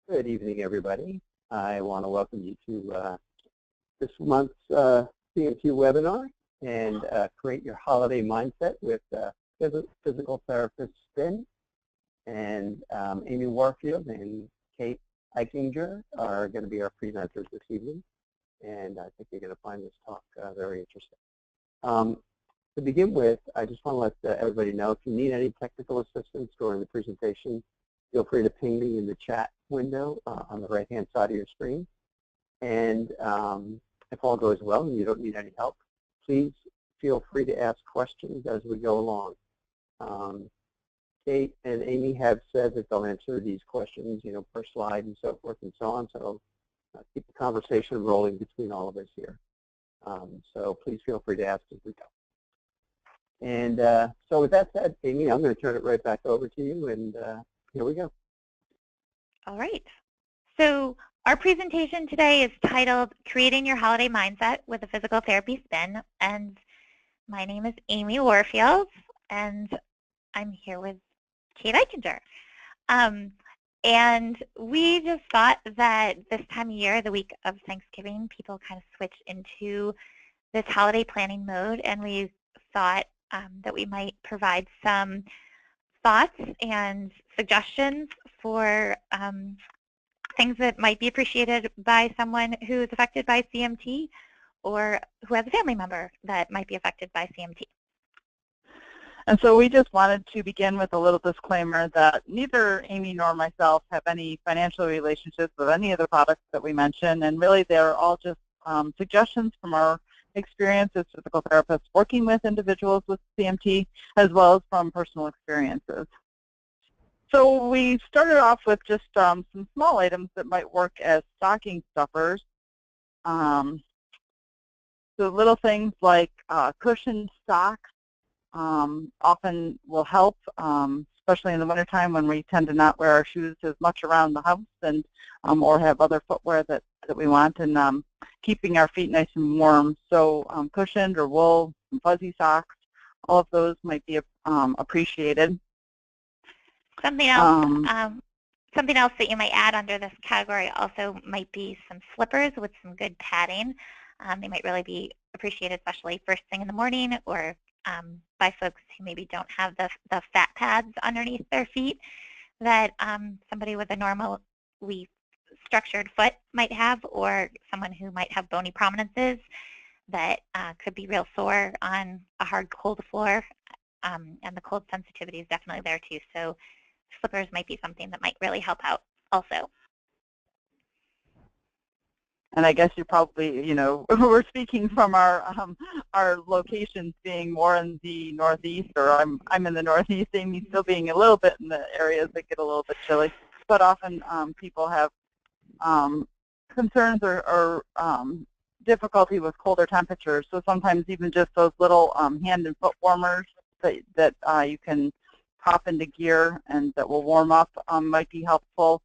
Good evening, everybody. I want to welcome you to this month's CMT webinar and Create Your Holiday Mindset with Physical Therapist Spin. And Amy Warfield and Kate Eichinger are going to be our presenters this evening. And I think you're going to find this talk very interesting. To begin with, I just want to let everybody know if you need any technical assistance during the presentation, feel free to ping me in the chat window on the right-hand side of your screen. And if all goes well and you don't need any help, please feel free to ask questions as we go along. Kate and Amy have said that they'll answer these questions, per slide and so forth and so on. So keep the conversation rolling between all of us here. So please feel free to ask as we go. And so with that said, Amy, I'm going to turn it right back over to you, and here we go. All right. So our presentation today is titled Creating Your Holiday Mindset with a Physical Therapy Spin. And my name is Amy Warfield, and I'm here with Kate Eichinger. And we just thought that this time of year, the week of Thanksgiving, people kind of switch into this holiday planning mode, and we thought that we might provide some thoughts and suggestions for things that might be appreciated by someone who is affected by CMT or who has a family member that might be affected by CMT. And so we just wanted to begin with a little disclaimer that neither Amy nor myself have any financial relationships with any of the products that we mentioned, and really they're all just suggestions from our experience as physical therapists working with individuals with CMT, as well as from personal experiences. So we started off with just some small items that might work as stocking stuffers. So little things like cushioned socks often will help, especially in the wintertime when we tend to not wear our shoes as much around the house and or have other footwear that we want, and keeping our feet nice and warm. So cushioned or wool, and fuzzy socks, all of those might be appreciated. Something else that you might add under this category also might be some slippers with some good padding. They might really be appreciated, especially first thing in the morning, or by folks who maybe don't have the fat pads underneath their feet that somebody with a normally structured foot might have, or someone who might have bony prominences that could be real sore on a hard, cold floor, and the cold sensitivity is definitely there too. So slippers might be something that might really help out also. And I guess you probably, we're speaking from our locations being more in the Northeast, or I'm in the Northeast, Amy still being a little bit in the areas that get a little bit chilly. But often people have concerns or difficulty with colder temperatures. So sometimes even just those little hand and foot warmers that you can pop into gear and that will warm up might be helpful.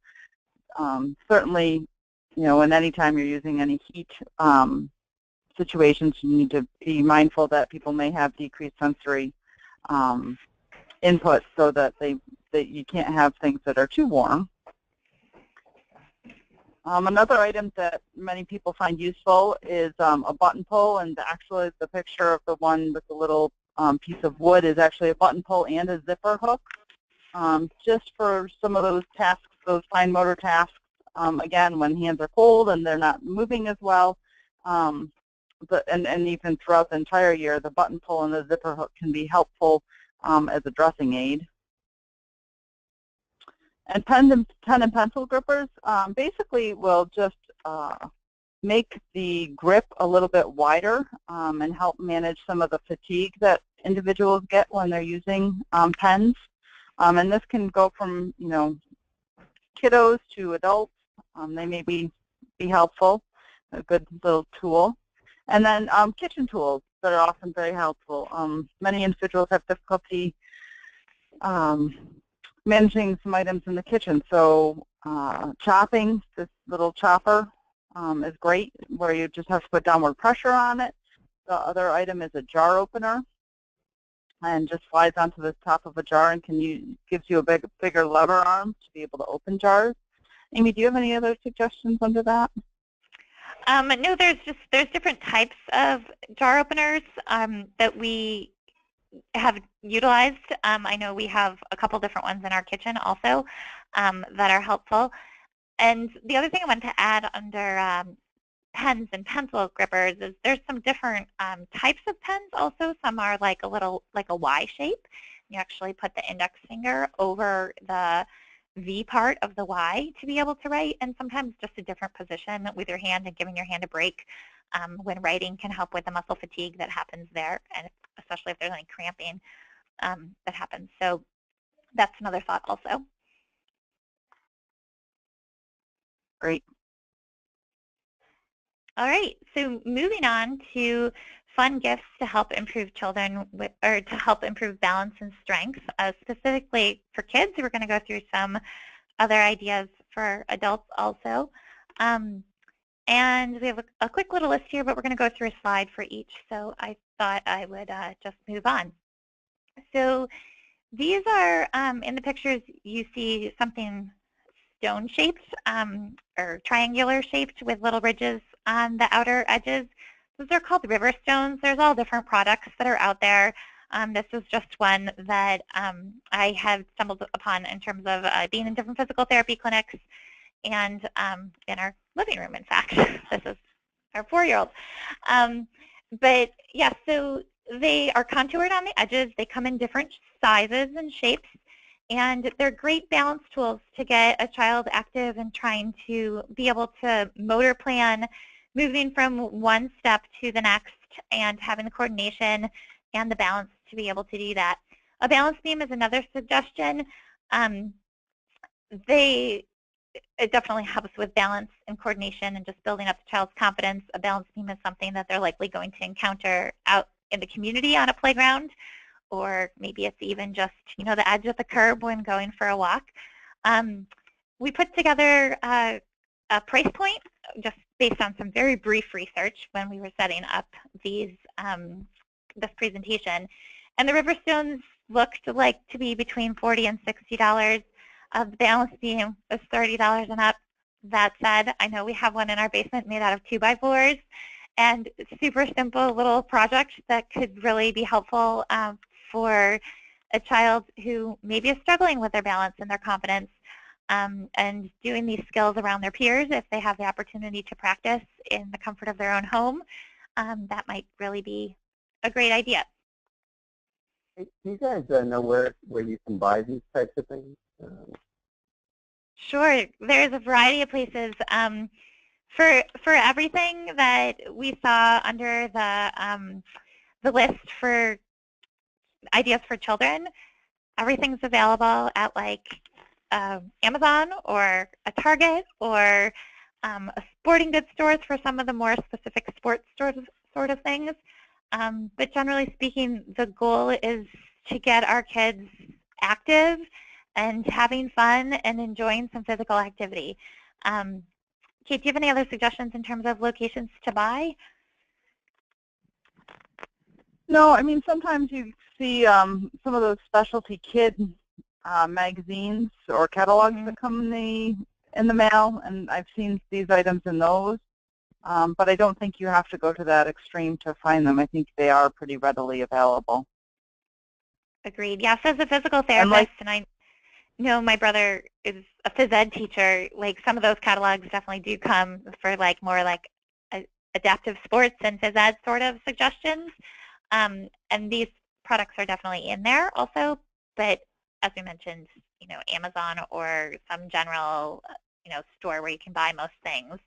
Certainly, and anytime you're using any heat situations, you need to be mindful that people may have decreased sensory input, so that you can't have things that are too warm. Another item that many people find useful is a button pull, and actually the picture of the one with the little piece of wood is actually a button pull and a zipper hook, just for some of those tasks, those fine motor tasks. Again, when hands are cold and they're not moving as well, and even throughout the entire year, the button pull and the zipper hook can be helpful as a dressing aid. And pen and pencil grippers basically will just make the grip a little bit wider and help manage some of the fatigue that individuals get when they're using pens. And this can go from, kiddos to adults. They may be helpful, a good little tool. And then kitchen tools that are often very helpful. Many individuals have difficulty managing some items in the kitchen. So chopping, this little chopper is great, where you just have to put downward pressure on it. The other item is a jar opener, and just slides onto the top of a jar and gives you a bigger lever arm to be able to open jars. Amy, do you have any other suggestions under that? No, there's different types of jar openers that we have utilized. I know we have a couple different ones in our kitchen also that are helpful. And the other thing I wanted to add under pens and pencil grippers is there's some different types of pens also. Some are like a Y shape. You actually put the index finger over the V part of the Y to be able to write, and sometimes just a different position with your hand and giving your hand a break when writing can help with the muscle fatigue that happens there, and especially if there's any cramping that happens. So that's another thought also. Great. All right, so moving on to fun gifts to help improve children with, or to help improve balance and strength. Specifically for kids, we're going to go through some other ideas for adults also. And we have a quick little list here, but we're going to go through a slide for each. So I thought I would just move on. So these are, in the pictures, you see something stone-shaped or triangular shaped with little ridges on the outer edges. Those are called river stones. There's all different products that are out there. This is just one that I have stumbled upon in terms of being in different physical therapy clinics and in our living room, in fact. This is our 4-year-old. But yeah, so they are contoured on the edges. They come in different sizes and shapes. And they're great balance tools to get a child active and trying to be able to motor plan, moving from one step to the next and having the coordination and the balance to be able to do that. A balance beam is another suggestion. It definitely helps with balance and coordination and just building up the child's confidence. A balance beam is something that they're likely going to encounter out in the community on a playground, or maybe it's even just, you know, the edge of the curb when going for a walk. We put together a price point just based on some very brief research when we were setting up these this presentation. And the river stones looked like to be between $40 and $60. The balance beam was $30 and up. That said, I know we have one in our basement made out of 2x4s, and super simple little project that could really be helpful for a child who maybe is struggling with their balance and their confidence, and doing these skills around their peers if they have the opportunity to practice in the comfort of their own home. That might really be a great idea. Do you guys know where you can buy these types of things? Sure, there's a variety of places. For everything that we saw under the list for ideas for children, everything's available at like Amazon or a Target or a sporting goods stores for some of the more specific sports sort of things. But generally speaking, the goal is to get our kids active and having fun and enjoying some physical activity. Kate, do you have any other suggestions in terms of locations to buy? No, I mean, sometimes you see some of those specialty kid magazines or catalogs that come in the mail, and I've seen these items in those. But I don't think you have to go to that extreme to find them. I think they are pretty readily available. Agreed. Yes, as a physical therapist, and I know my brother is a phys ed teacher, like some of those catalogs definitely do come for like more like adaptive sports and phys ed sort of suggestions. And these products are definitely in there also, but as we mentioned, you know, Amazon or some general, you know, store where you can buy most things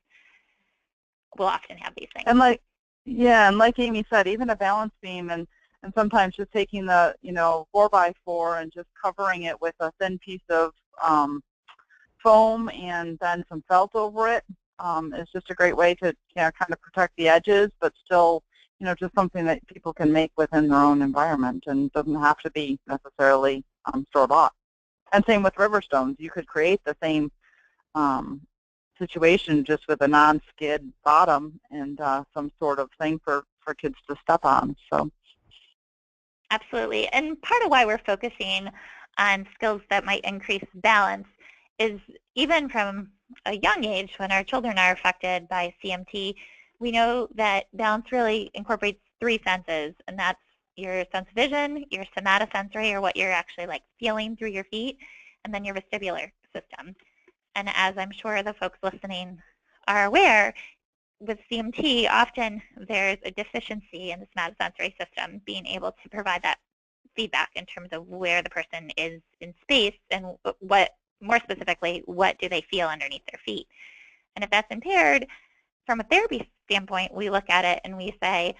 will often have these things. And like, yeah, and like Amy said, even a balance beam and sometimes just taking the, you know, 4x4 and just covering it with a thin piece of foam and then some felt over it is just a great way to, you know, kind of protect the edges, but still, you know, just something that people can make within their own environment and doesn't have to be necessarily store-bought. And same with river stones. You could create the same situation just with a non-skid bottom and some sort of thing for kids to step on. So. Absolutely. And part of why we're focusing on skills that might increase balance is even from a young age, when our children are affected by CMT, we know that balance really incorporates 3 senses, and that's your sense of vision, your somatosensory, or what you're actually like feeling through your feet, and then your vestibular system. And as I'm sure the folks listening are aware, with CMT, often there's a deficiency in the somatosensory system being able to provide that feedback in terms of where the person is in space and what, more specifically, what do they feel underneath their feet. And if that's impaired, from a therapy standpoint, we look at it and we say,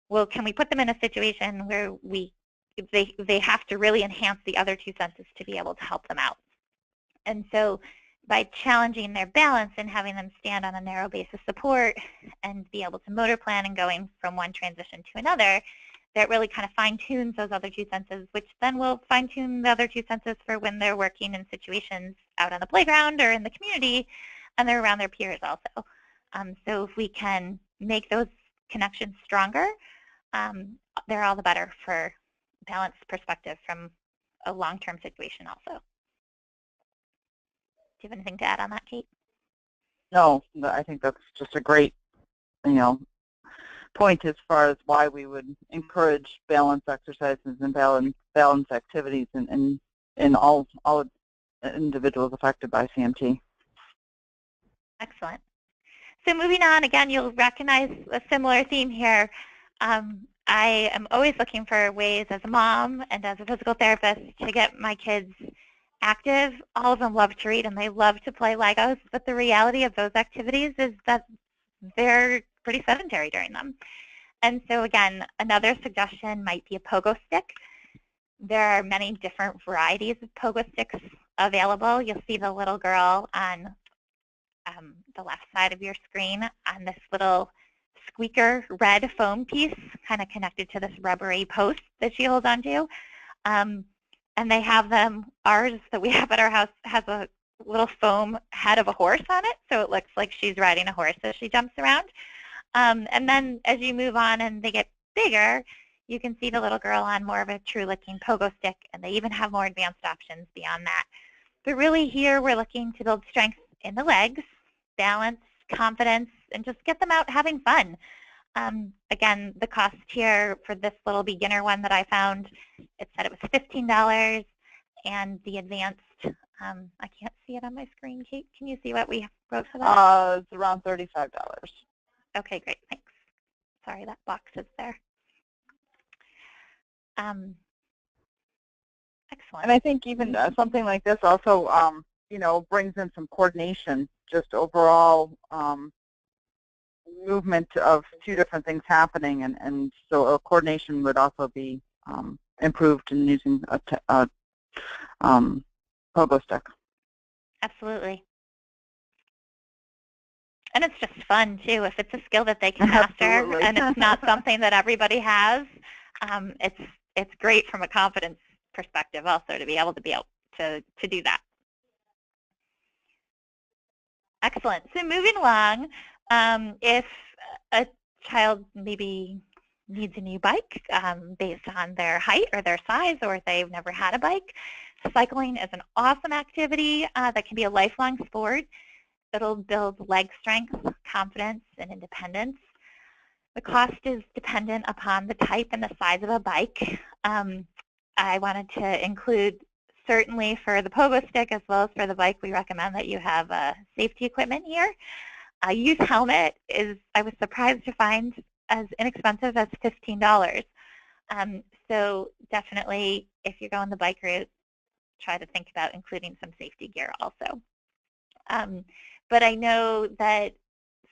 well, can we put them in a situation where they have to really enhance the other 2 senses to be able to help them out? And so by challenging their balance and having them stand on a narrow base of support and be able to motor plan and going from one transition to another, that really kind of fine-tunes those other 2 senses, which then will fine-tune the other 2 senses for when they're working in situations out on the playground or in the community, and they're around their peers also. So if we can make those connections stronger, they're all the better for balance perspective from a long-term situation also. Do you have anything to add on that, Kate? No, I think that's just a great, point as far as why we would encourage balance exercises and balance activities in all individuals affected by CMT. Excellent. So moving on, again, you'll recognize a similar theme here. I am always looking for ways as a mom and as a physical therapist to get my kids active. All of them love to read and they love to play Legos, but the reality of those activities is that they're pretty sedentary during them. And so again, another suggestion might be a Pogo Stick. There are many different varieties of Pogo Sticks available. You'll see the little girl on the left side of your screen on this little squeaker red foam piece kind of connected to this rubbery post that she holds onto. And they have them, ours that we have at our house has a little foam head of a horse on it, so it looks like she's riding a horse as she jumps around. And then as you move on and they get bigger, you can see the little girl on more of a true-looking Pogo Stick, and they even have more advanced options beyond that. But really here we're looking to build strength in the legs, balance, confidence, and just get them out having fun. Again, the cost here for this little beginner one that I found, it said it was $15, and the advanced, I can't see it on my screen. Kate, can you see what we wrote for that? It's around $35. Okay, great, thanks. Sorry, that box is there. Excellent. And I think even something like this also, brings in some coordination, just overall movement of 2 different things happening, and so a coordination would also be improved in using a Pogo Stick. Absolutely. And it's just fun, too. If it's a skill that they can master and it's not something that everybody has, it's great from a confidence perspective also to be able to do that. Excellent. So moving along, if a child maybe needs a new bike based on their height or their size, or if they've never had a bike, cycling is an awesome activity that can be a lifelong sport. It'll build leg strength, confidence, and independence. The cost is dependent upon the type and the size of a bike. I wanted to include, certainly for the Pogo Stick as well as for the bike, we recommend that you have safety equipment here. A youth helmet is, I was surprised to find, as inexpensive as $15. So definitely, if you're going the bike route, try to think about including some safety gear also. But I know that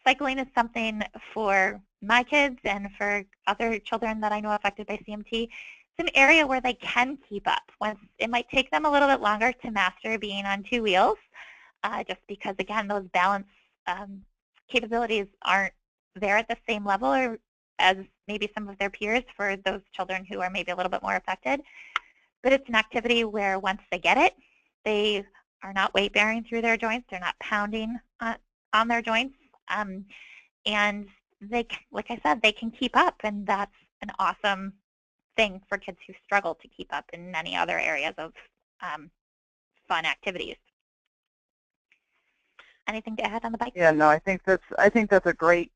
cycling is something for my kids and for other children that I know affected by CMT. It's an area where they can keep up. It might take them a little bit longer to master being on 2 wheels, just because, again, those balance capabilities aren't there at the same level or as maybe some of their peers for those children who are maybe a little bit more affected. But it's an activity where once they get it, they are not weight bearing through their joints. They're not pounding on their joints. And they, like I said, they can keep up, and that's an awesome thing for kids who struggle to keep up in many other areas of fun activities. anything to add on the bike? Yeah, no, I think that's a great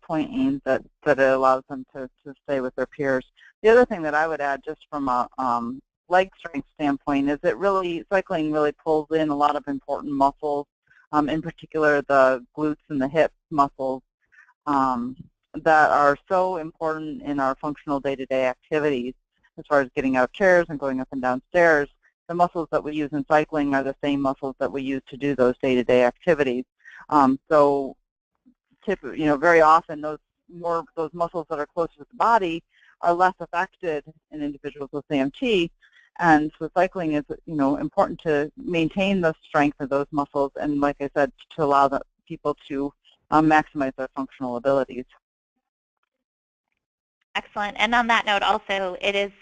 point, Ames, that it allows them to stay with their peers. The other thing that I would add, just from a leg strength standpoint, is cycling really pulls in a lot of important muscles, in particular the glutes and the hip muscles, that are so important in our functional day-to-day activities, as far as getting out of chairs and going up and down stairs. The muscles that we use in cycling are the same muscles that we use to do those day-to-day activities. So, very often those muscles that are closer to the body are less affected in individuals with CMT, and so cycling is, important to maintain the strength of those muscles, and like I said, to allow the people to maximize their functional abilities. Excellent. And on that note, also, it is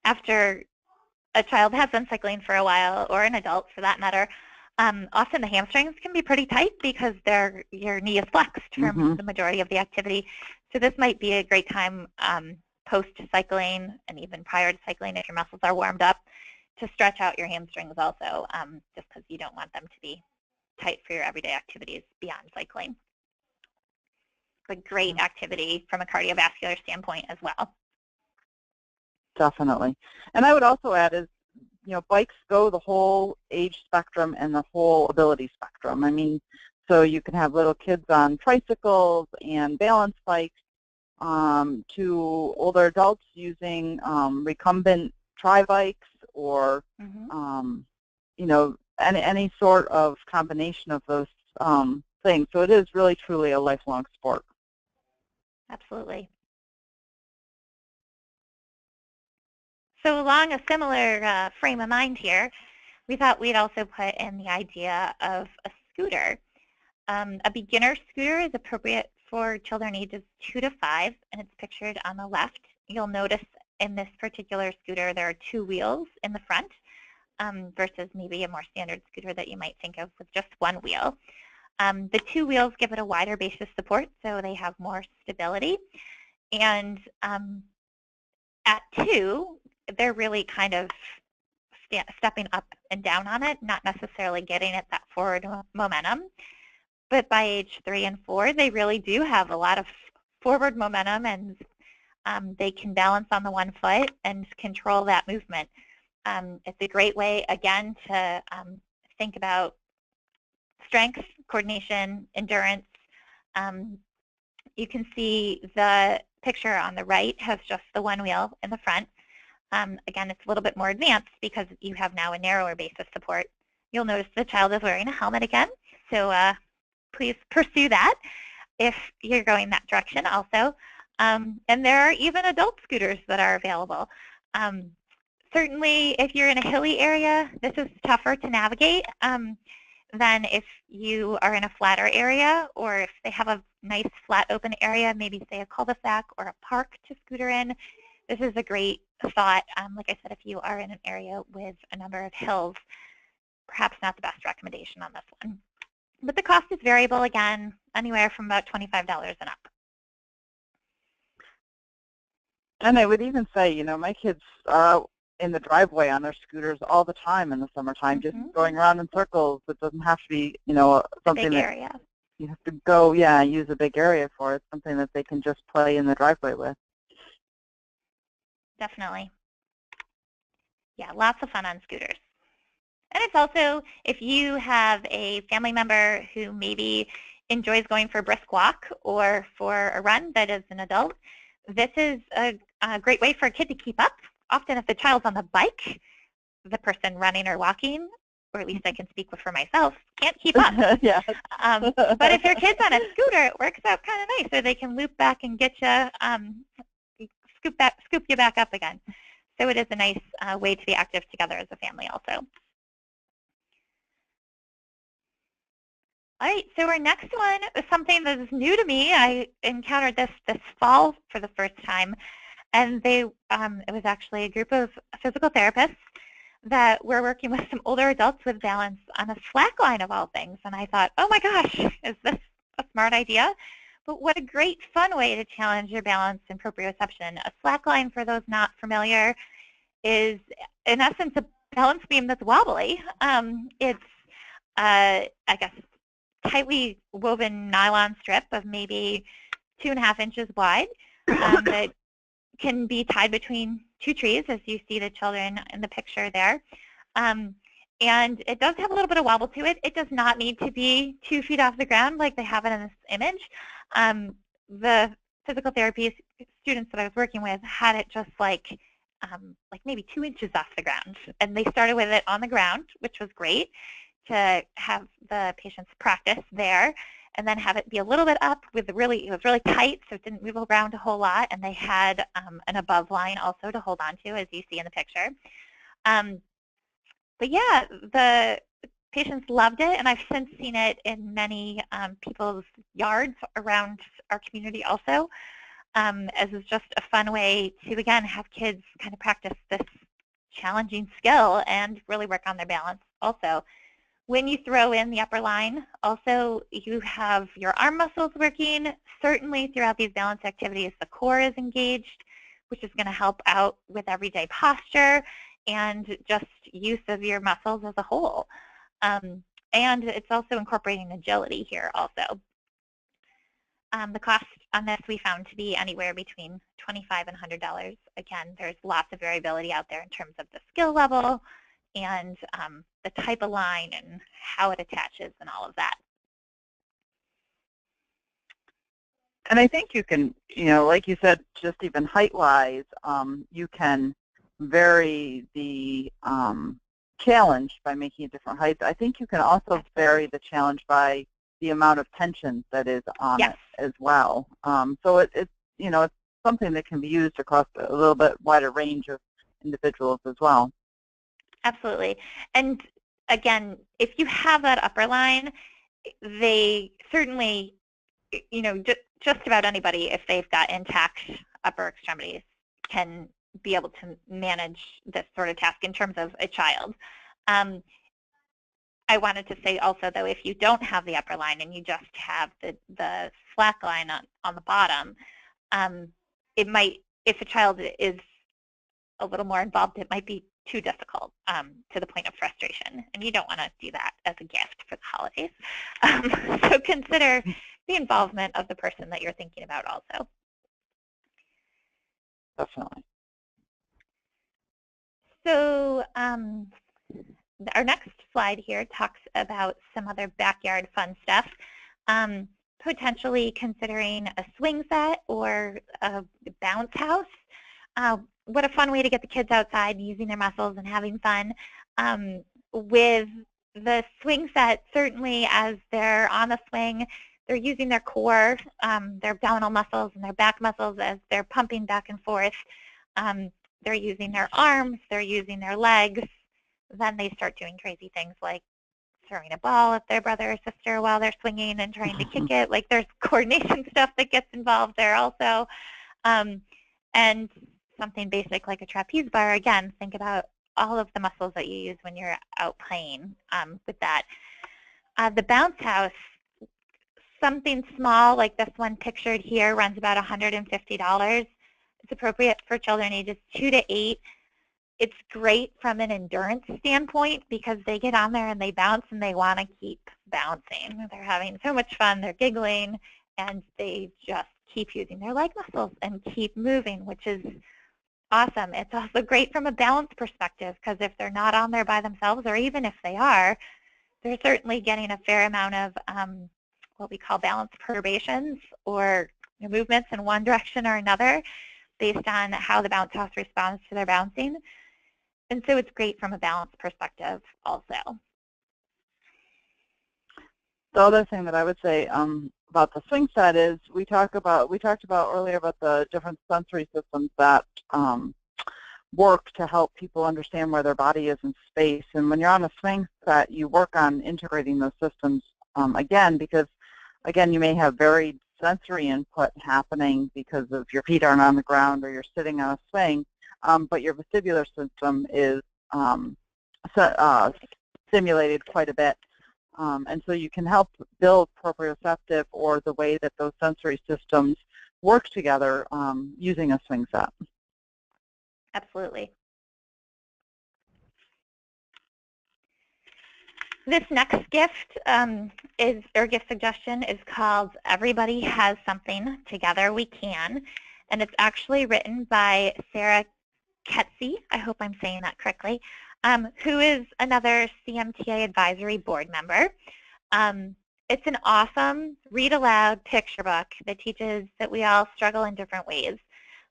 after a child has been cycling for a while, or an adult for that matter, often the hamstrings can be pretty tight because your knee is flexed from the majority of the activity. So this might be a great time post-cycling and even prior to cycling, if your muscles are warmed up, to stretch out your hamstrings also, just because you don't want them to be tight for your everyday activities beyond cycling. It's a great activity from a cardiovascular standpoint as well. Definitely. And I would also add is, bikes go the whole age spectrum and the whole ability spectrum. I mean, so you can have little kids on tricycles and balance bikes, to older adults using recumbent tri-bikes, or, any sort of combination of those things. So it is really, truly a lifelong sport. Absolutely. So along a similar frame of mind here, we thought we'd also put in the idea of a scooter. A beginner scooter is appropriate for children ages 2 to 5, and it's pictured on the left. You'll notice in this particular scooter there are 2 wheels in the front, versus maybe a more standard scooter that you might think of with just 1 wheel. The 2 wheels give it a wider base of support, so they have more stability. And at 2, they're really kind of stepping up and down on it, not necessarily getting it that forward momentum. But by age 3 and 4, they really do have a lot of forward momentum, and they can balance on the one foot and control that movement. It's a great way, again, to think about strength, coordination, endurance. You can see the picture on the right has just the 1 wheel in the front. Again, it's a little bit more advanced because you have now a narrower base of support. You'll notice the child is wearing a helmet again, so please pursue that if you're going that direction also. And there are even adult scooters that are available. Certainly, if you're in a hilly area, this is tougher to navigate than if you are in a flatter area, or if they have a nice flat open area, maybe say a cul-de-sac or a park to scooter in. This is a great thought. Like I said, if you are in an area with a number of hills, perhaps not the best recommendation on this one. But the cost is variable, again, anywhere from about $25 and up. And I would even say, my kids are out in the driveway on their scooters all the time in the summertime, just going around in circles. It doesn't have to be, something that area. You have to go, use a big area for. It's something that they can just play in the driveway with. Definitely. Yeah, lots of fun on scooters. And it's also, if you have a family member who maybe enjoys going for a brisk walk or for a run that is an adult, this is a great way for a kid to keep up. Often if the child's on the bike, the person running or walking, or at least I can speak for myself, can't keep up. Yeah. But if your kid's on a scooter, it works out kind of nice, so they can loop back and get you, scoop you back up again. So it is a nice way to be active together as a family also. All right, so our next one is something that is new to me. I encountered this fall for the first time, and it was actually a group of physical therapists that were working with some older adults with balance on a slack line of all things. And I thought, oh my gosh, is this a smart idea? But what a great fun way to challenge your balance and proprioception. A slack line, for those not familiar, is in essence a balance beam that's wobbly. It's I guess, tightly woven nylon strip of maybe 2.5 inches wide that can be tied between two trees, as you see the children in the picture there. And it does have a little bit of wobble to it. It does not need to be 2 feet off the ground like they have it in this image. The physical therapy students that I was working with had it just like maybe 2 inches off the ground. And they started with it on the ground, which was great to have the patients practice there, and then have it be a little bit up with it was really tight, so it didn't move around a whole lot, and they had an above line also to hold on to, as you see in the picture. But yeah, the patients loved it, and I've since seen it in many people's yards around our community also, as is just a fun way to, again, have kids kind of practice this challenging skill and really work on their balance also. When you throw in the upper line, also you have your arm muscles working. Certainly throughout these balance activities, the core is engaged, which is going to help out with everyday posture and just use of your muscles as a whole. And it's also incorporating agility here also. The cost on this we found to be anywhere between $25 and $100. Again, there's lots of variability out there in terms of the skill level and the type of line and how it attaches and all of that. And I think you can, like you said, just even height-wise, you can vary the challenge by making a different height. I think you can also vary the challenge by the amount of tension that is on it as well. So it's something that can be used across a little bit wider range of individuals as well. Absolutely. And again, if you have that upper line, they certainly, just about anybody, if they've got intact upper extremities, can be able to manage this sort of task in terms of a child. I wanted to say also, though, if you don't have the upper line and you just have the slack line on the bottom, it might, if a child is a little more involved, it might be too difficult to the point of frustration, and you don't want to do that as a gift for the holidays. So consider the involvement of the person that you're thinking about also. Definitely. So our next slide here talks about some other backyard fun stuff. Potentially considering a swing set or a bounce house. What a fun way to get the kids outside using their muscles and having fun. With the swing set, certainly as they're on the swing, they're using their core, their abdominal muscles and their back muscles as they're pumping back and forth. They're using their arms, they're using their legs. Then they start doing crazy things like throwing a ball at their brother or sister while they're swinging and trying to kick it. Like, there's coordination stuff that gets involved there also. And something basic like a trapeze bar, again, think about all of the muscles that you use when you're out playing with that. The bounce house, something small like this one pictured here, runs about $150. It's appropriate for children ages 2 to 8. It's great from an endurance standpoint because they get on there and they bounce and they want to keep bouncing. They're having so much fun, they're giggling, and they just keep using their leg muscles and keep moving, which is awesome. It's also great from a balance perspective because if they're not on there by themselves, or even if they are, they're certainly getting a fair amount of what we call balance perturbations, or movements in one direction or another based on how the bounce house responds to their bouncing. And so it's great from a balance perspective also. The other thing that I would say about the swing set is we talked about earlier about the different sensory systems that work to help people understand where their body is in space. And when you're on a swing set, you work on integrating those systems again, because again, you may have varied sensory input happening because of your feet aren't on the ground or you're sitting on a swing, but your vestibular system is stimulated quite a bit. And so you can help build proprioceptive, or the way that those sensory systems work together using a swing set. Absolutely. This next gift gift suggestion is called Everybody Has Something, Together We Can. And it's actually written by Sarah Katy, I hope I'm saying that correctly, who is another CMTA Advisory Board member. It's an awesome read-aloud picture book that teaches that we all struggle in different ways.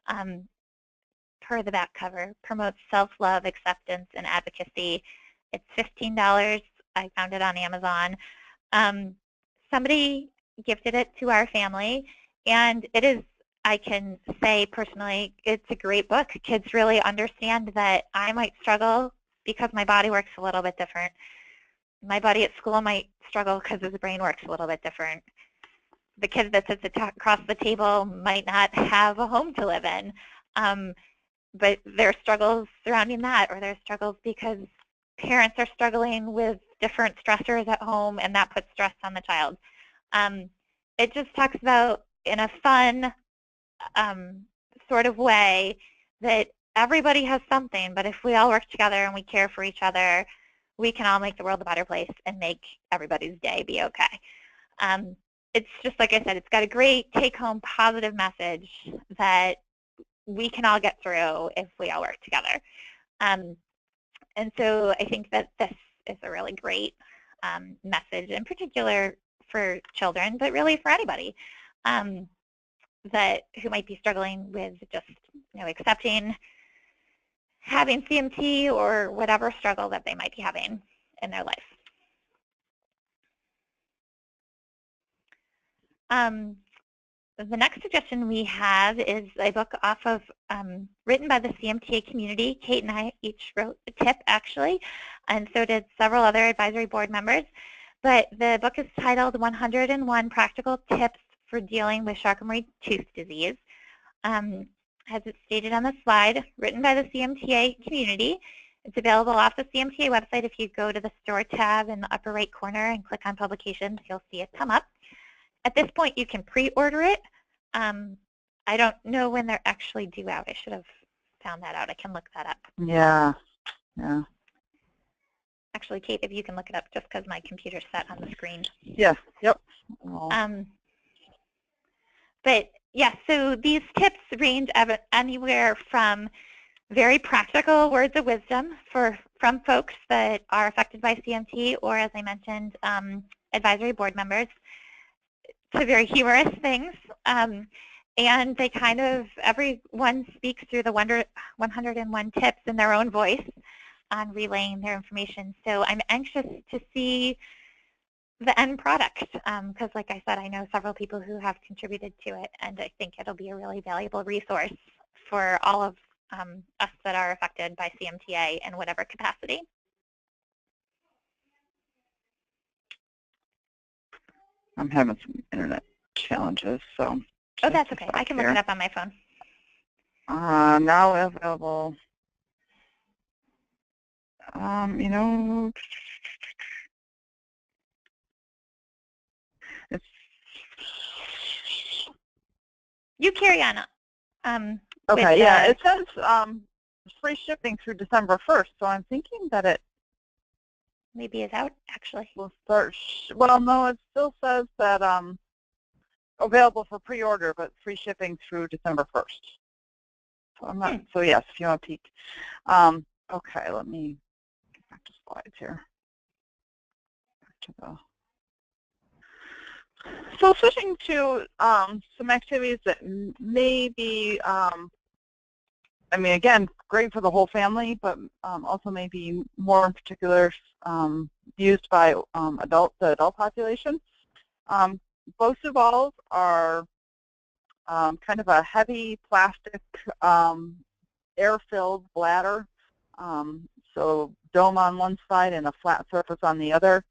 Per the back cover, promotes self-love, acceptance, and advocacy. It's $15. I found it on Amazon. Somebody gifted it to our family, and it is, I can say personally, it's a great book. Kids really understand that I might struggle because my body works a little bit different. My body at school might struggle because his brain works a little bit different. The kid that sits across the table might not have a home to live in, but there are struggles surrounding that, or there are struggles because parents are struggling with different stressors at home, and that puts stress on the child. It just talks about, in a fun sort of way, that everybody has something, but if we all work together and we care for each other, we can all make the world a better place and make everybody's day be okay. It's just, like I said, it's got a great take-home positive message that we can all get through if we all work together. And so I think that this is a really great message, in particular for children, but really for anybody who might be struggling with just accepting having CMT or whatever struggle that they might be having in their life. The next suggestion we have is a book off of, written by the CMTA community. Kate and I each wrote a tip, actually, and so did several other advisory board members. But the book is titled 101 Practical Tips for Dealing with Charcot-Marie-Tooth Disease. As it's stated on the slide, written by the CMTA community. It's available off the CMTA website. If you go to the store tab in the upper right corner and click on publications, you'll see it come up. At this point, you can pre-order it. I don't know when they're actually due out. I should have found that out. I can look that up. Yeah. Actually, Kate, if you can look it up, just because my computer's set on the screen. Yeah. Yep. But yeah, so these tips range anywhere from very practical words of wisdom from folks that are affected by CMT, or, as I mentioned, advisory board members, to very humorous things. And they kind of, everyone speaks through the 101 tips in their own voice on relaying their information. So I'm anxious to see the end product, because, like I said, I know several people who have contributed to it, and I think it'll be a really valuable resource for all of us that are affected by CMTA in whatever capacity. I'm having some internet challenges, so. Oh, that's okay. I can look it up on my phone. Now available. You know, it's. You carry on. Okay, yeah, it says free shipping through December 1st, so I'm thinking that it maybe is out, actually. Will start, well, no, it still says that available for pre-order, but free shipping through December 1st. So I'm not, so yes, if you want to peek. Okay, let me get back to slides here. Back to the, so switching to some activities that may be, I mean, again, great for the whole family, but also may be more in particular used by the adult population. Bosu balls are kind of a heavy plastic air-filled bladder, so dome on one side and a flat surface on the other,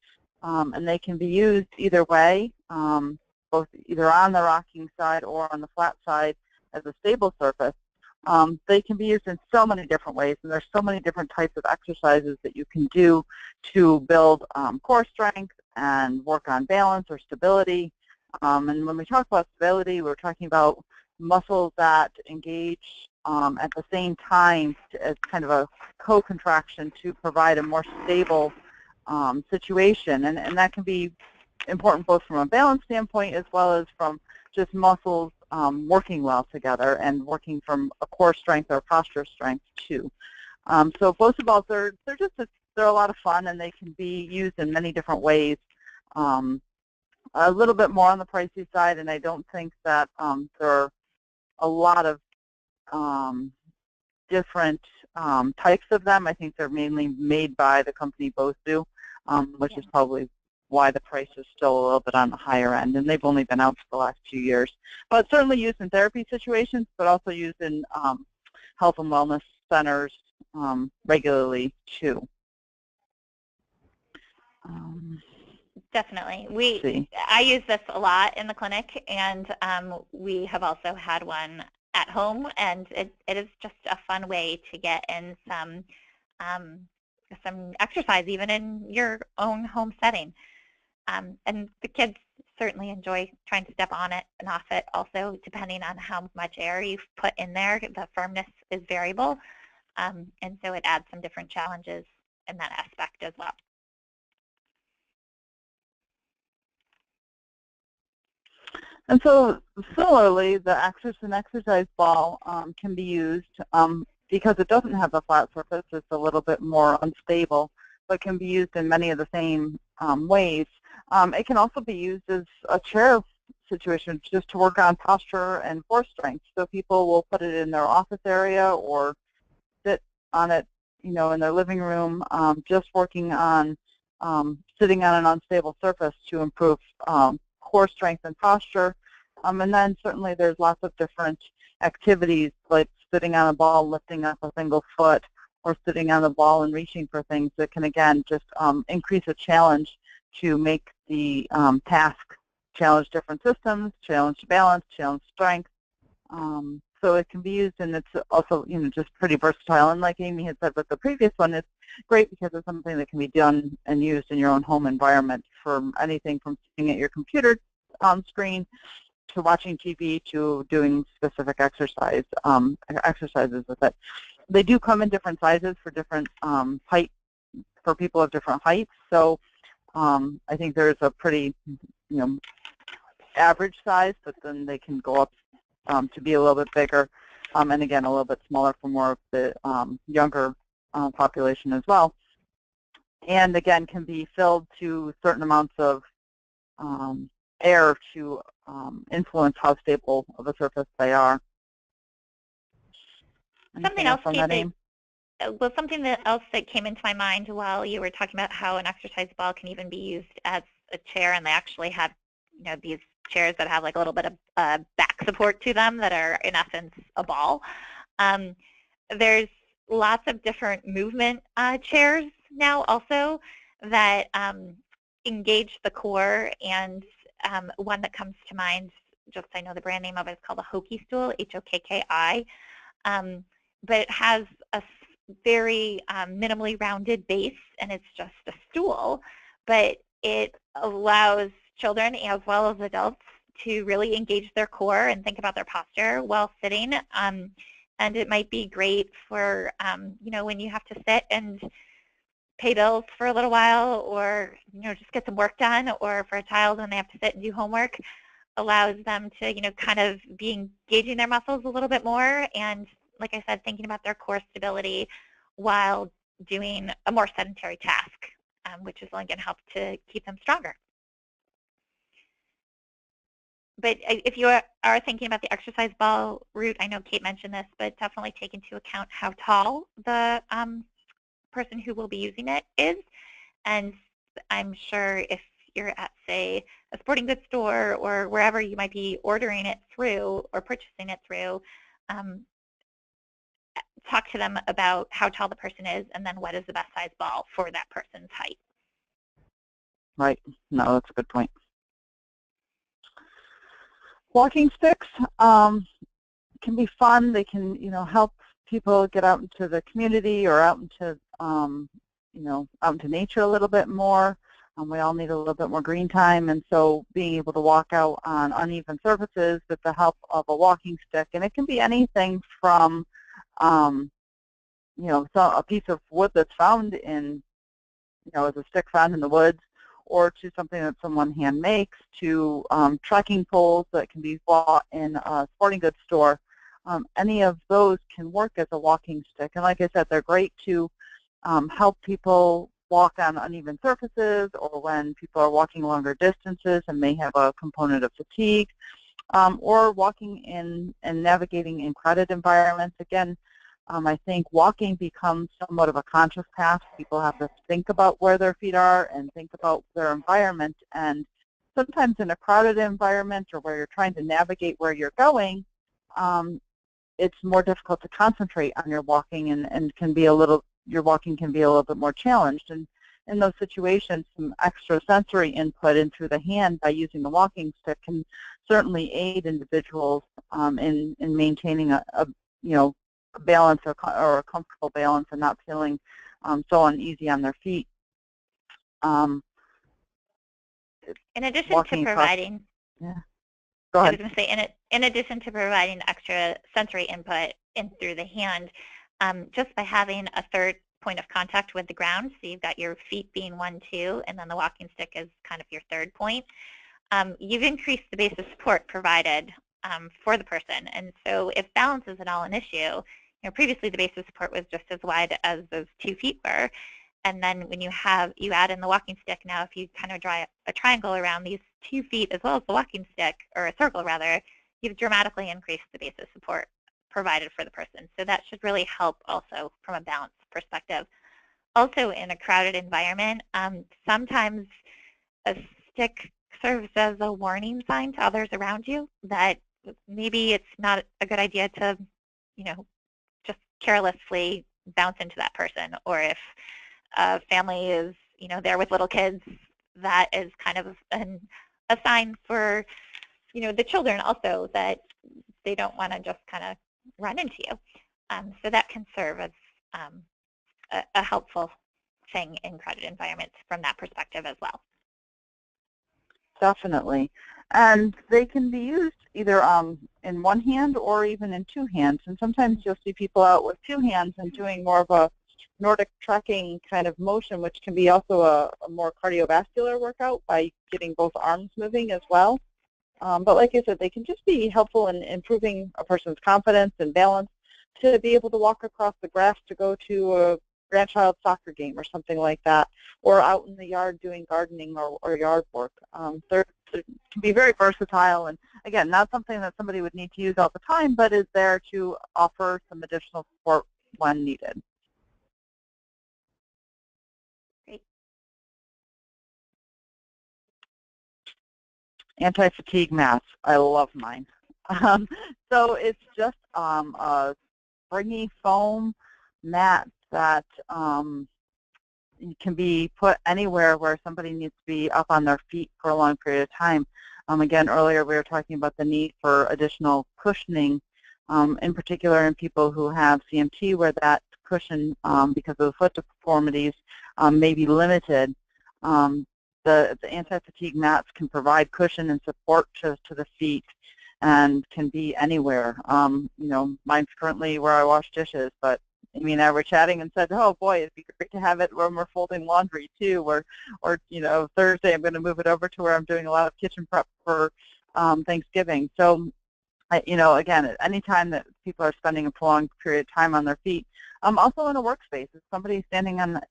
and they can be used either way, both either on the rocking side or on the flat side as a stable surface. They can be used in so many different ways, and there's so many different types of exercises that you can do to build core strength and work on balance or stability. And when we talk about stability, we're talking about muscles that engage at the same time as kind of a co-contraction to provide a more stable situation, and that can be important both from a balance standpoint as well as from just muscles working well together and working from a core strength or posture strength too. So Bosu Balls, they're a lot of fun, and they can be used in many different ways. A little bit more on the pricey side, and I don't think that there are a lot of different types of them. I think they're mainly made by the company Bosu, which is probably why the price is still a little bit on the higher end, and they've only been out for the last few years. But certainly used in therapy situations, but also used in health and wellness centers regularly too. Definitely. I use this a lot in the clinic, and we have also had one at home, and it is just a fun way to get in some exercise even in your own home setting. And the kids certainly enjoy trying to step on it and off it also, depending on how much air you've put in there. The firmness is variable, and so it adds some different challenges in that aspect as well. And so similarly, the exercise ball can be used because it doesn't have a flat surface. It's a little bit more unstable, but can be used in many of the same ways. It can also be used as a chair situation just to work on posture and core strength. So people will put it in their office area or sit on it, in their living room, just working on sitting on an unstable surface to improve core strength and posture. And then certainly there's lots of different activities like sitting on a ball, lifting up a single foot, or sitting on the ball and reaching for things that can, again, just increase a challenge to make the task, challenge different systems, challenge balance, challenge strength. So it can be used, and it's also, just pretty versatile. And like Amy had said with the previous one, it's great because it's something that can be done and used in your own home environment for anything from sitting at your computer screen to watching TV to doing specific exercises with it. They do come in different sizes for different height, for people of different heights. So I think there's a pretty, average size, but then they can go up to be a little bit bigger, and again, a little bit smaller for more of the younger population as well. And again, can be filled to certain amounts of air to influence how stable of a surface they are. Something else, Katy, something else that came into my mind while you were talking about how an exercise ball can even be used as a chair, and they actually have, these chairs that have like a little bit of back support to them that are in essence a ball. There's lots of different movement chairs now also that engage the core, and one that comes to mind, just I know the brand name of it, is called a Hokki stool, H-O-K-K-I. But it has a very minimally rounded base, and it's just a stool, but it allows children as well as adults to really engage their core and think about their posture while sitting. And it might be great for, when you have to sit and pay bills for a little while, or, just get some work done, or for a child when they have to sit and do homework, allows them to, kind of be engaging their muscles a little bit more, and like I said, thinking about their core stability while doing a more sedentary task, which is only going to help to keep them stronger. But if you are thinking about the exercise ball route, I know Kate mentioned this, but definitely take into account how tall the person who will be using it is. And I'm sure if you're at, say, a sporting goods store or wherever you might be ordering it through or purchasing it through, talk to them about how tall the person is, and then what is the best size ball for that person's height. Right. No, that's a good point. Walking sticks can be fun. They can, help people get out into the community or out into, out into nature a little bit more. We all need a little bit more green time, and so being able to walk out on uneven surfaces with the help of a walking stick, and it can be anything from, a piece of wood that's found in as a stick found in the woods, or to something that someone hand makes, to trekking poles that can be bought in a sporting goods store. Any of those can work as a walking stick. And like I said, they're great to help people walk on uneven surfaces, or when people are walking longer distances and may have a component of fatigue, or walking in and navigating in crowded environments. Again, I think walking becomes somewhat of a conscious task. People have to think about where their feet are and think about their environment. And sometimes in a crowded environment, or where you're trying to navigate where you're going, it's more difficult to concentrate on your walking, and can be your walking can be a little bit more challenged. And in those situations, some extra sensory input in through the hand by using the walking stick can certainly aid individuals in maintaining a balance, or a comfortable balance, and not feeling so uneasy on their feet. In addition to providing, yeah. Go ahead. I was going to say, in addition to providing extra sensory input in through the hand, just by having a third point of contact with the ground, so you've got your feet being 1, 2, and then the walking stick is kind of your third point, you've increased the base of support provided for the person. And so if balance is at all an issue, previously the base of support was just as wide as those 2 feet were. And then when you add in the walking stick, now if you kind of draw a triangle around these 2 feet as well as the walking stick, or a circle rather, you've dramatically increased the base of support provided for the person. So that should really help also from a balance perspective. Also in a crowded environment, sometimes a stick serves as a warning sign to others around you that maybe it's not a good idea to, just carelessly bounce into that person. Or if a family is, there with little kids, that is kind of a sign for, the children also, that they don't want to just kind of run into you. So that can serve as a helpful thing in crowded environments from that perspective as well. Definitely. And they can be used either in one hand or even in 2 hands. And sometimes you'll see people out with 2 hands and doing more of a Nordic trekking kind of motion, which can be also a more cardiovascular workout by getting both arms moving as well. But like I said, they can just be helpful in improving a person's confidence and balance, to be able to walk across the grass to go to a grandchild's soccer game or something like that, or out in the yard doing gardening or yard work. They can be very versatile, and again, not something that somebody would need to use all the time, but is there to offer some additional support when needed. Great. Anti-fatigue mats. I love mine. So it's just a springy foam mat that can be put anywhere where somebody needs to be up on their feet for a long period of time. Again, earlier we were talking about the need for additional cushioning, in particular in people who have CMT, where that cushion, because of the foot deformities, may be limited. The anti-fatigue mats can provide cushion and support to the feet, and can be anywhere. Mine's currently where I wash dishes, but Amy and I were chatting and said, oh boy, it'd be great to have it when we're folding laundry too, or Thursday I'm going to move it over to where I'm doing a lot of kitchen prep for Thanksgiving. So, again, at any time that people are spending a prolonged period of time on their feet, also in a workspace, if somebody's standing on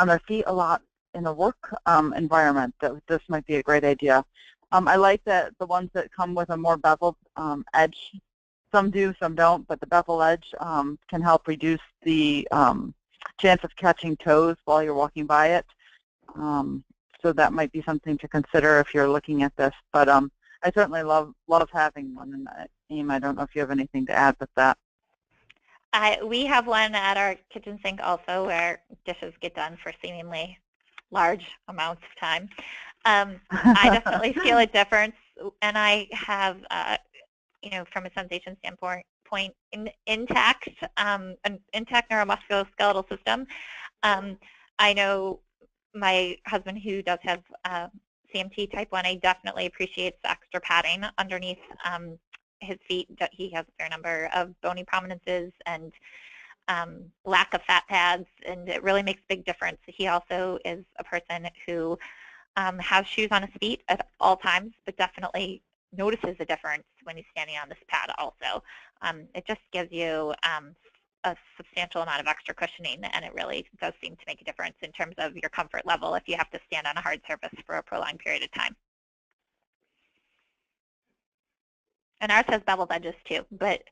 their feet a lot in a work environment, this might be a great idea. I like the ones that come with a more beveled edge. Some do, some don't, but the bevel edge can help reduce the chance of catching toes while you're walking by it. So that might be something to consider if you're looking at this. But I certainly love having one. And Aim, I don't know if you have anything to add with that. We have one at our kitchen sink also, where dishes get done for seemingly large amounts of time. I definitely feel a difference, and I have, from a sensation standpoint, intact neuromusculoskeletal system. I know my husband, who does have CMT type 1, I definitely appreciates the extra padding underneath his feet. He has a fair number of bony prominences, and lack of fat pads, and it really makes a big difference. He also is a person who has shoes on his feet at all times, but definitely notices a difference when he's standing on this pad also. It just gives you a substantial amount of extra cushioning, and it really does seem to make a difference in terms of your comfort level if you have to stand on a hard surface for a prolonged period of time. And ours has beveled edges too, but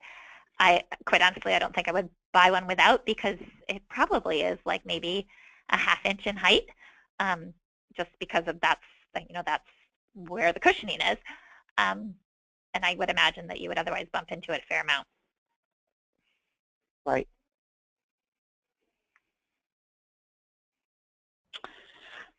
quite honestly, I don't think I would buy one without, because it probably is like maybe a ½ inch in height, just because of that's where the cushioning is. And I would imagine that you would otherwise bump into it a fair amount. Right.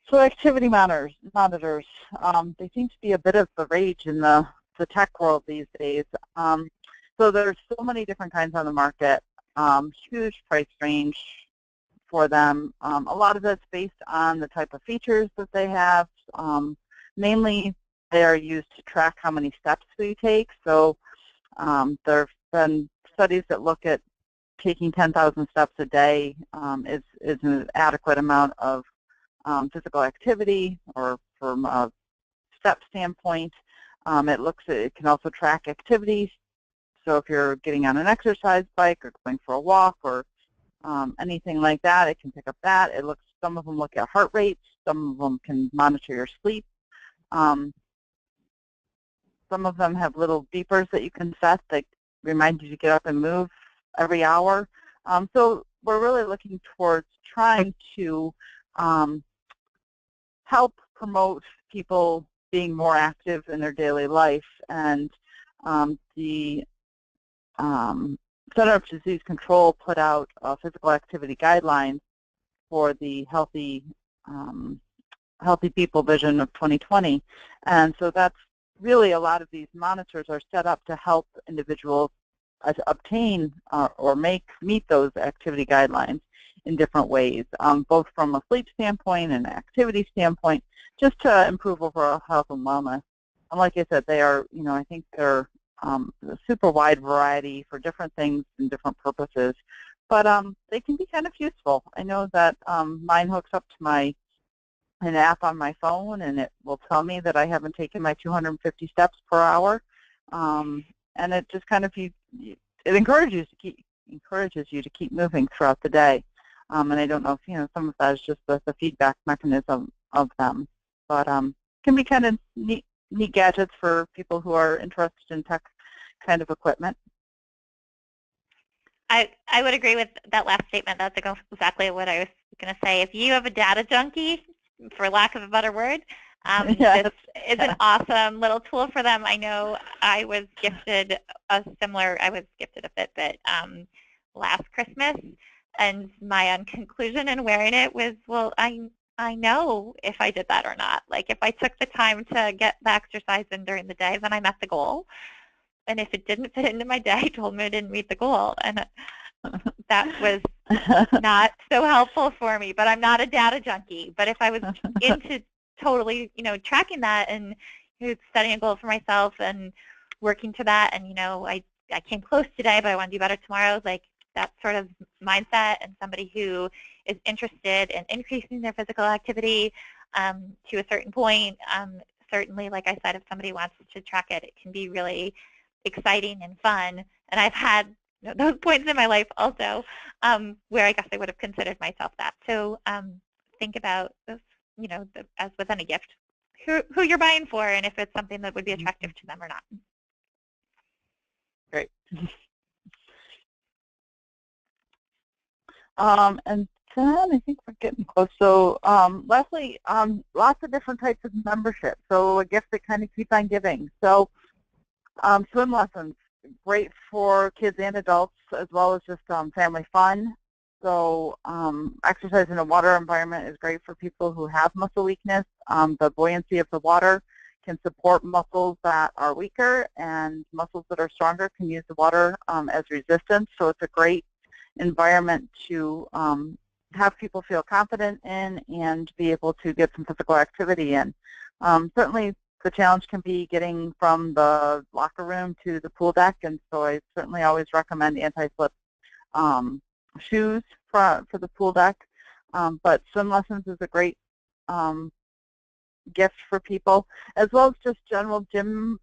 So activity monitors, they seem to be a bit of the rage in the tech world these days. So there's so many different kinds on the market, huge price range for them. A lot of it's based on the type of features that they have. Mainly, they are used to track how many steps we take. So there have been studies that look at taking 10,000 steps a day is an adequate amount of physical activity, or from a step standpoint. It can also track activities. So if you're getting on an exercise bike or going for a walk or anything like that, it can pick up that. Some of them look at heart rates. Some of them can monitor your sleep. Some of them have little beepers that you can set that remind you to get up and move every hour. So we're really looking towards trying to help promote people being more active in their daily life. And the Center for Disease Control put out physical activity guidelines for the Healthy People Vision of 2020. And so that's really, a lot of these monitors are set up to help individuals obtain or meet those activity guidelines in different ways, both from a sleep standpoint and an activity standpoint, just to improve overall health and wellness. And like I said, they are, I think they're a super wide variety for different things and different purposes, but they can be kind of useful. I know that mine hooks up to an app on my phone, and it will tell me that I haven't taken my 250 steps per hour, and it just kind of it encourages you to keep moving throughout the day. And I don't know if some of that is just the feedback mechanism of them, but can be kind of neat gadgets for people who are interested in tech kind of equipment. I would agree with that last statement. That's exactly what I was going to say. If you have a data junkie, for lack of a better word, yes. This is an awesome little tool for them. I know I was gifted a Fitbit last Christmas, and my conclusion in wearing it was, well, I know if I did that or not. Like, if I took the time to get the exercise in during the day, then I met the goal. And if it didn't fit into my day, I told me I didn't meet the goal. And that was not so helpful for me. But I'm not a data junkie. But if I was into totally, tracking that and setting a goal for myself and working to that, and, I came close today, but I want to do better tomorrow, like, that sort of mindset, and somebody who is interested in increasing their physical activity to a certain point, certainly, like I said, if somebody wants to track it, it can be really exciting and fun. And I've had those points in my life also where I guess I would have considered myself that. So think about this, as with any gift, who you're buying for, and if it's something that would be attractive to them or not. Great. And then I think we're getting close. So lastly, lots of different types of membership. So a gift that kind of keeps on giving. So swim lessons, great for kids and adults, as well as just family fun. So exercise in a water environment is great for people who have muscle weakness. The buoyancy of the water can support muscles that are weaker, and muscles that are stronger can use the water as resistance. So it's a great environment to have people feel confident in and be able to get some physical activity in. Certainly the challenge can be getting from the locker room to the pool deck, and so I certainly always recommend anti-slip shoes for the pool deck, but swim lessons is a great gift for people, as well as just general gym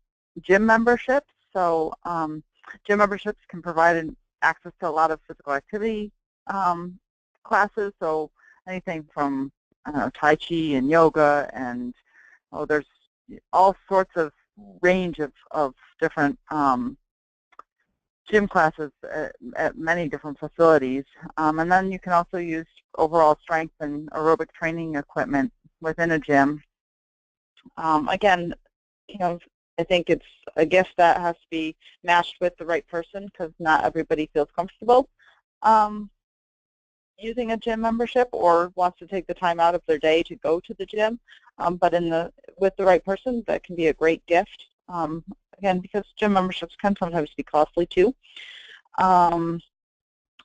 memberships. So gym memberships can provide access to a lot of physical activity classes. So anything from Tai Chi and yoga, and there's all sorts of range of different gym classes at many different facilities. And then you can also use overall strength and aerobic training equipment within a gym. Again, I think it's a gift that has to be matched with the right person, because not everybody feels comfortable using a gym membership or wants to take the time out of their day to go to the gym. But with the right person, that can be a great gift. Again, because gym memberships can sometimes be costly too. And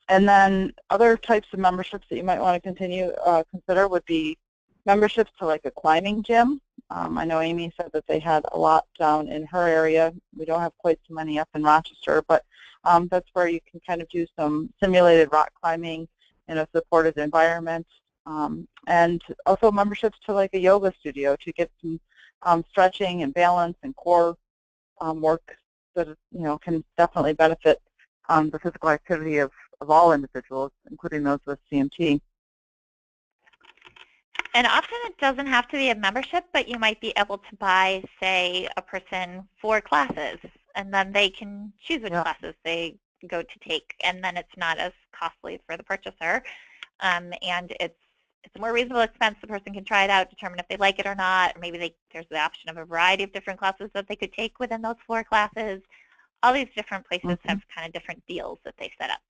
then other types of memberships that you might want to consider would be memberships to like a climbing gym. I know Amy said that they had a lot down in her area. We don't have quite so many up in Rochester, but that's where you can kind of do some simulated rock climbing in a supported environment. And also memberships to like a yoga studio to get some stretching and balance and core work that can definitely benefit the physical activity of all individuals, including those with CMT. And often it doesn't have to be a membership, but you might be able to buy, say, a person 4 classes, and then they can choose which classes they go to take, and then it's not as costly for the purchaser, and it's a more reasonable expense. The person can try it out, determine if they like it or not, or maybe there's the option of a variety of different classes that they could take within those 4 classes. All these different places have kind of different deals that they set up.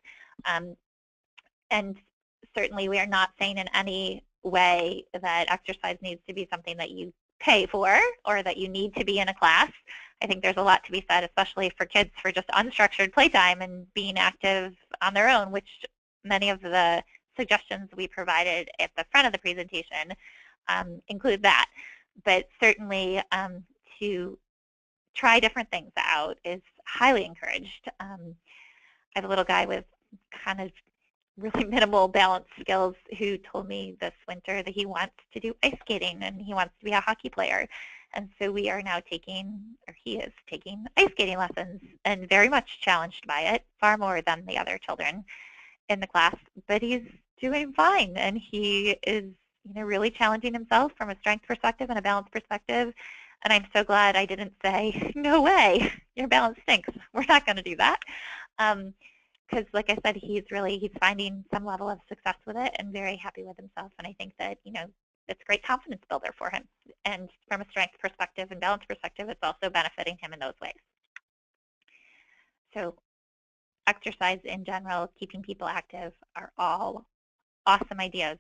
And certainly we are not saying in any way that exercise needs to be something that you pay for or that you need to be in a class. I think there's a lot to be said, especially for kids, for just unstructured playtime and being active on their own, which many of the suggestions we provided at the front of the presentation include that. But certainly to try different things out is highly encouraged. I have a little guy with kind of really minimal balance skills who told me this winter that he wants to do ice skating and he wants to be a hockey player. And so we are now he is taking ice skating lessons and very much challenged by it, far more than the other children in the class. But he's doing fine, and he is really challenging himself from a strength perspective and a balance perspective. And I'm so glad I didn't say, no way, your balance stinks. We're not going to do that. Because like I said, he's finding some level of success with it and very happy with himself. And I think that, it's a great confidence builder for him. And from a strength perspective and balance perspective, it's also benefiting him in those ways. So exercise in general, keeping people active are all awesome ideas.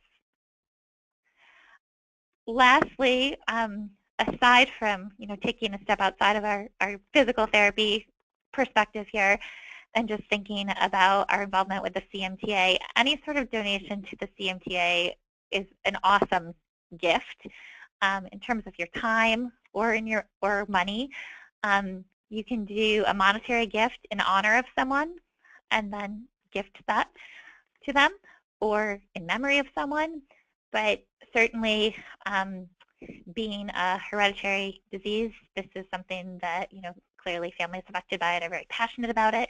Lastly, aside from, taking a step outside of our physical therapy perspective here, and just thinking about our involvement with the CMTA, any sort of donation to the CMTA is an awesome gift in terms of your time or money. You can do a monetary gift in honor of someone and then gift that to them, or in memory of someone. But certainly, being a hereditary disease, this is something that clearly families affected by it are very passionate about it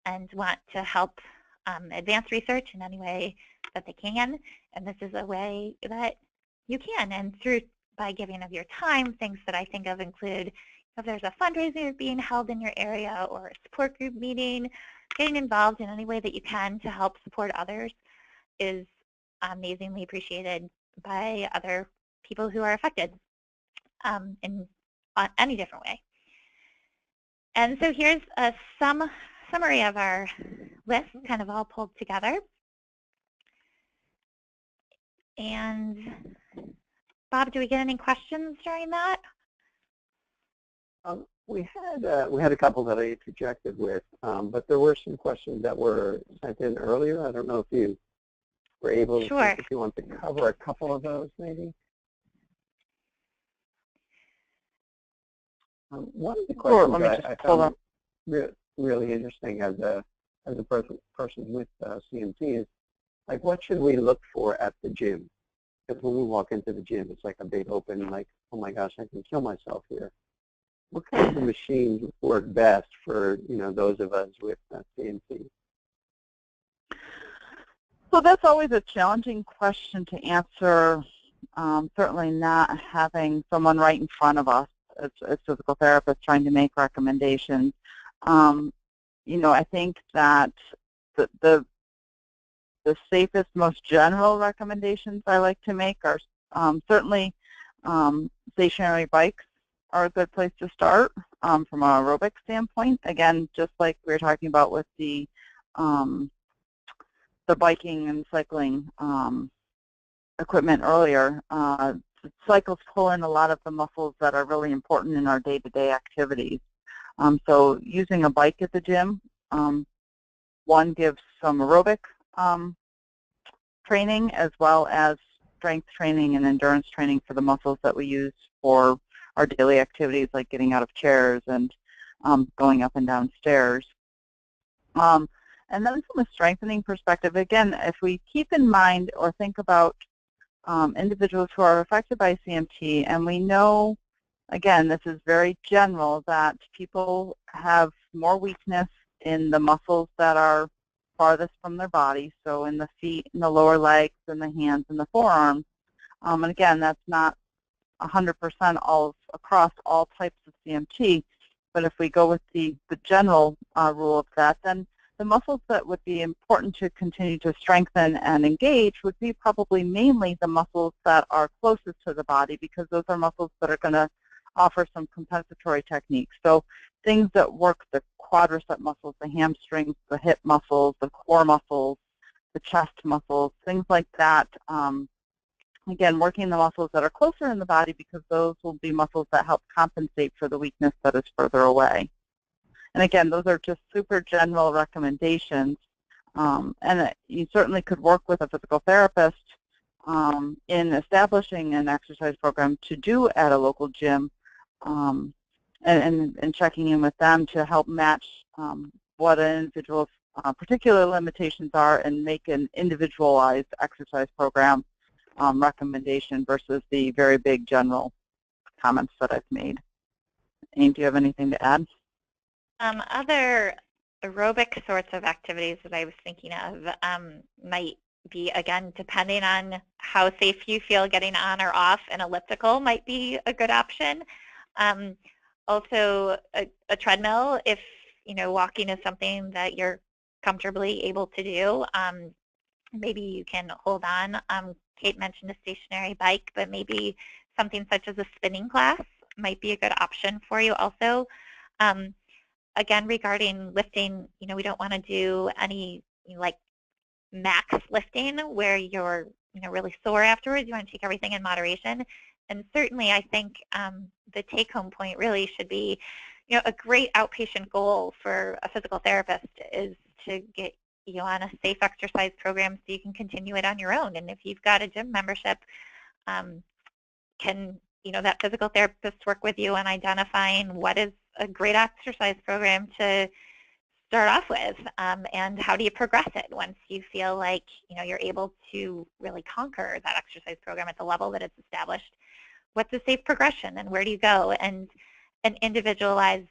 and want to help advance research in any way that they can. And this is a way that you can. And by giving of your time, things that I think of include if there's a fundraiser being held in your area or a support group meeting, getting involved in any way that you can to help support others is amazingly appreciated by other people who are affected in any different way. And so here's a summary of our list, kind of all pulled together. And Bob, do we get any questions during that? We had a couple that I interjected with, but there were some questions that were sent in earlier. I don't know if you were able to, sure. if you want to cover a couple of those, maybe. One of the questions I found really interesting as a person with CMT is Like, what should we look for at the gym? Because when we walk into the gym, it's like a big open, like, oh my gosh, I can kill myself here. What kinds of machines work best for, those of us with CMT? So that's always a challenging question to answer, certainly not having someone right in front of us as physical therapists trying to make recommendations. I think that the safest, most general recommendations I like to make are certainly stationary bikes are a good place to start from an aerobic standpoint. Again, just like we were talking about with the biking and cycling equipment earlier, cycles pull in a lot of the muscles that are really important in our day-to-day activities. So using a bike at the gym, one gives some aerobic training as well as strength training and endurance training for the muscles that we use for our daily activities like getting out of chairs and going up and down stairs. And then from a strengthening perspective, again, if we keep in mind or think about individuals who are affected by CMT, and we know, again, this is very general, that people have more weakness in the muscles that are farthest from their body, so in the feet, in the lower legs, in the hands, and the forearms. And again, that's not 100% all across all types of CMT, but if we go with the general rule of that, then the muscles that would be important to continue to strengthen and engage would be probably mainly the muscles that are closest to the body, because those are muscles that are going to offer some compensatory techniques. So things that work the quadricep muscles, the hamstrings, the hip muscles, the core muscles, the chest muscles, things like that. Again, working the muscles that are closer in the body, because those will be muscles that help compensate for the weakness that is further away. And again, those are just super general recommendations. And you certainly could work with a physical therapist in establishing an exercise program to do at a local gym, and checking in with them to help match what an individual's particular limitations are and make an individualized exercise program recommendation versus the very big general comments that I've made. Amy, do you have anything to add? Other aerobic sorts of activities that I was thinking of might be, again, depending on how safe you feel getting on or off, an elliptical might be a good option. Also, a treadmill, if walking is something that you're comfortably able to do. Maybe you can hold on. Kate mentioned a stationary bike, but maybe something such as a spinning class might be a good option for you also. Again, regarding lifting, we don't want to do any like max lifting where you're really sore afterwards. You want to take everything in moderation. And certainly I think the take-home point really should be, a great outpatient goal for a physical therapist is to get you on a safe exercise program so you can continue it on your own. And if you've got a gym membership, can that physical therapist work with you on identifying what is a great exercise program to start off with, and how do you progress it once you feel like you're able to really conquer that exercise program at the level that it's established. What's a safe progression and where do you go? And an individualized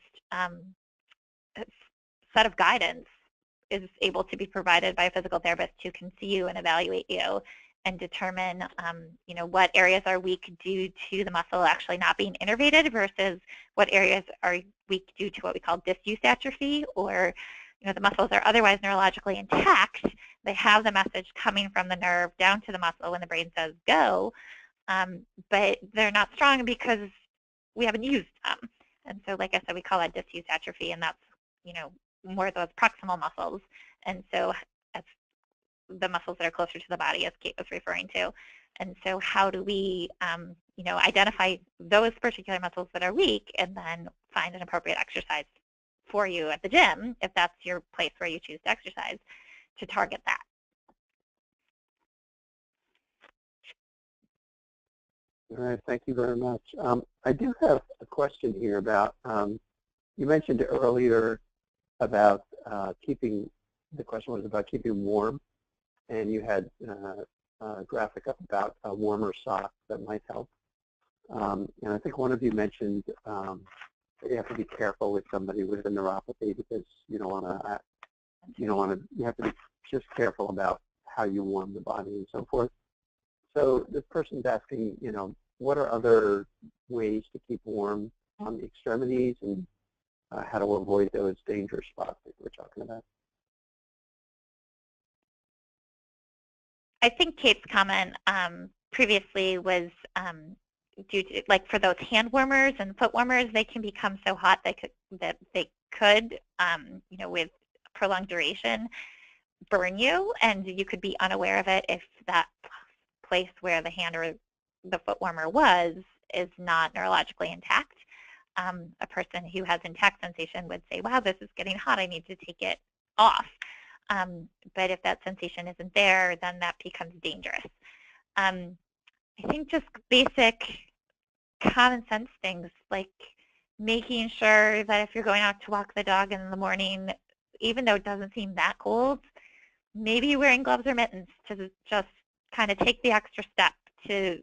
set of guidance is able to be provided by a physical therapist who can see you and evaluate you and determine what areas are weak due to the muscle actually not being innervated versus what areas are weak due to what we call disuse atrophy, or the muscles are otherwise neurologically intact. They have the message coming from the nerve down to the muscle when the brain says go, but they're not strong because we haven't used them. And so, like I said, we call that disuse atrophy, and that's more of those proximal muscles. And so that's the muscles that are closer to the body, as Kate was referring to. And so how do we, identify those particular muscles that are weak and then find an appropriate exercise for you at the gym, if that's your place where you choose to exercise, to target that. All right, thank you very much. I do have a question here about, you mentioned earlier about the question was about keeping warm. and you had a graphic up about a warmer sock that might help. And I think one of you mentioned that you have to be careful with somebody with a neuropathy because you have to be just careful about how you warm the body and so forth. So this person's asking, what are other ways to keep warm on the extremities and how to avoid those dangerous spots that we're talking about? I think Kate's comment previously was due to, like, for those hand warmers and foot warmers, they can become so hot that they could, with prolonged duration, burn you, and you could be unaware of it if that place where the hand or the foot warmer was is not neurologically intact. A person who has intact sensation would say, wow, this is getting hot, I need to take it off. But if that sensation isn't there, then that becomes dangerous. I think just basic common sense things like making sure that if you're going out to walk the dog in the morning, even though it doesn't seem that cold, maybe wearing gloves or mittens to just kind of take the extra step to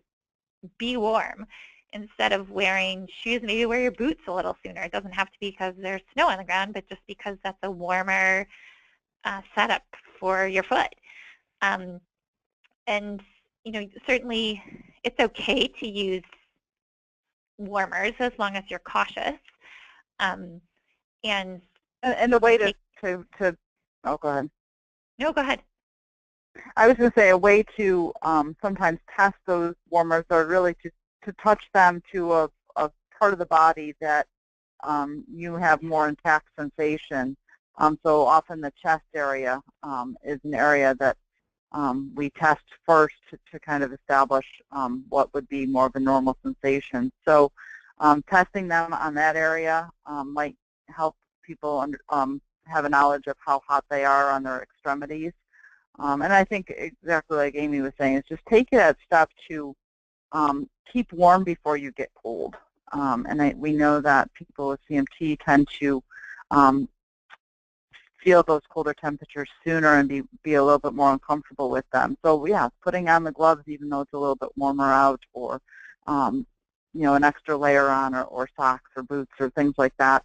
be warm. Instead of wearing shoes, maybe wear your boots a little sooner. It doesn't have to be because there's snow on the ground, but just because that's a warmer setup for your foot. And certainly it's okay to use warmers as long as you're cautious. And the way to oh, go ahead. No, go ahead. I was going to say a way to sometimes test those warmers are really to touch them to a part of the body that you have more intact sensation. So often the chest area is an area that we test first to kind of establish what would be more of a normal sensation. So testing them on that area might help people have a knowledge of how hot they are on their extremities. And I think exactly like Amy was saying, is just take that step to keep warm before you get cold. And we know that people with CMT tend to feel those colder temperatures sooner and be a little bit more uncomfortable with them. So yeah, putting on the gloves even though it's a little bit warmer out, or an extra layer on, or socks or boots or things like that,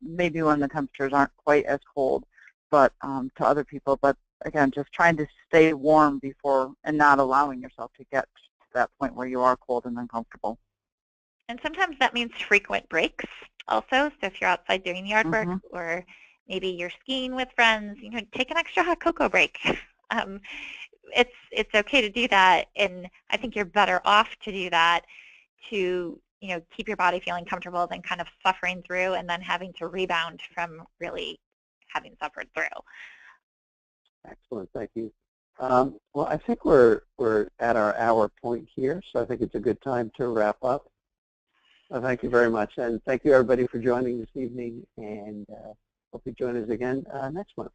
maybe when the temperatures aren't quite as cold, but to other people. But again, just trying to stay warm before and not allowing yourself to get to that point where you are cold and uncomfortable. And sometimes that means frequent breaks also. So if you're outside doing yard work, or maybe you're skiing with friends, take an extra hot cocoa break. It's okay to do that, and I think you're better off to do that to keep your body feeling comfortable than kind of suffering through and then having to rebound from really having suffered through. Excellent, thank you. Well, I think we're at our hour point here, so I think it's a good time to wrap up. Thank you very much, and thank you everybody for joining this evening, and hope you join us again next month.